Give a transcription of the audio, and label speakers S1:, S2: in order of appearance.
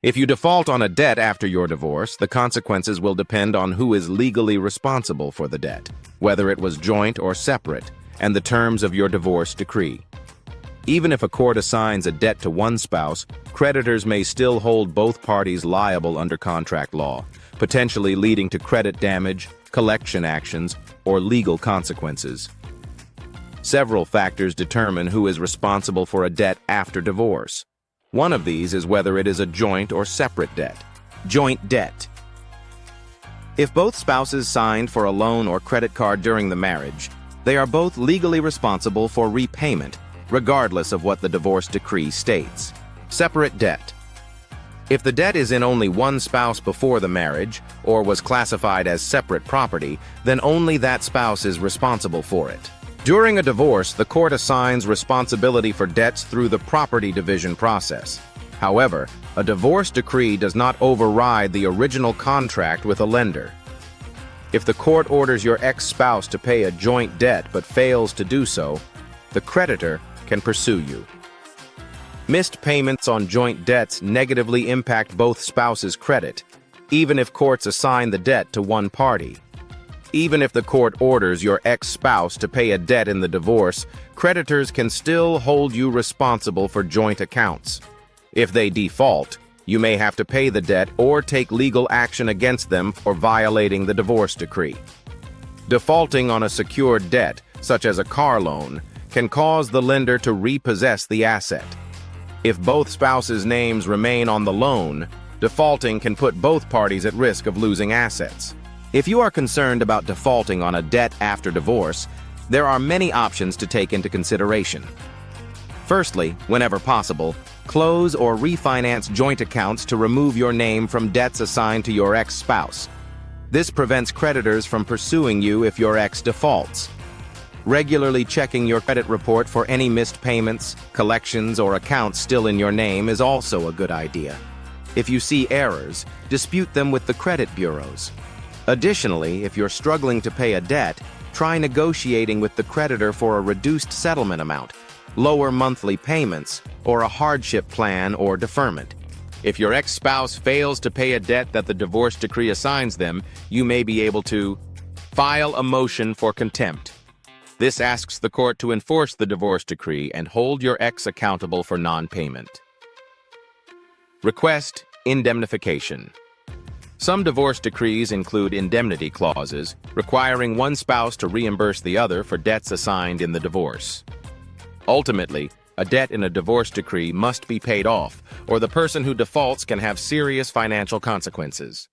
S1: If you default on a debt after your divorce, the consequences will depend on who is legally responsible for the debt, whether it was joint or separate, and the terms of your divorce decree. Even if a court assigns a debt to one spouse, creditors may still hold both parties liable under contract law, potentially leading to credit damage, collection actions, or legal consequences. Several factors determine who is responsible for a debt after divorce. One of these is whether it is a joint or separate debt. Joint debt. If both spouses signed for a loan or credit card during the marriage, they are both legally responsible for repayment, regardless of what the divorce decree states. Separate debt. If the debt is in only one spouse before the marriage, or was classified as separate property, then only that spouse is responsible for it. During a divorce, the court assigns responsibility for debts through the property division process. However, a divorce decree does not override the original contract with a lender. If the court orders your ex-spouse to pay a joint debt but fails to do so, the creditor can pursue you. Missed payments on joint debts negatively impact both spouses' credit, even if courts assign the debt to one party. Even if the court orders your ex-spouse to pay a debt in the divorce, creditors can still hold you responsible for joint accounts. If they default, you may have to pay the debt or take legal action against them for violating the divorce decree. Defaulting on a secured debt, such as a car loan, can cause the lender to repossess the asset. If both spouses' names remain on the loan, defaulting can put both parties at risk of losing assets. If you are concerned about defaulting on a debt after divorce, there are many options to take into consideration. Firstly, whenever possible, close or refinance joint accounts to remove your name from debts assigned to your ex-spouse. This prevents creditors from pursuing you if your ex defaults. Regularly checking your credit report for any missed payments, collections, or accounts still in your name is also a good idea. If you see errors, dispute them with the credit bureaus. Additionally, if you're struggling to pay a debt, try negotiating with the creditor for a reduced settlement amount, lower monthly payments, or a hardship plan or deferment. If your ex-spouse fails to pay a debt that the divorce decree assigns them, you may be able to file a motion for contempt. This asks the court to enforce the divorce decree and hold your ex accountable for non-payment. Request indemnification. Some divorce decrees include indemnity clauses, requiring one spouse to reimburse the other for debts assigned in the divorce. Ultimately, a debt in a divorce decree must be paid off, or the person who defaults can have serious financial consequences.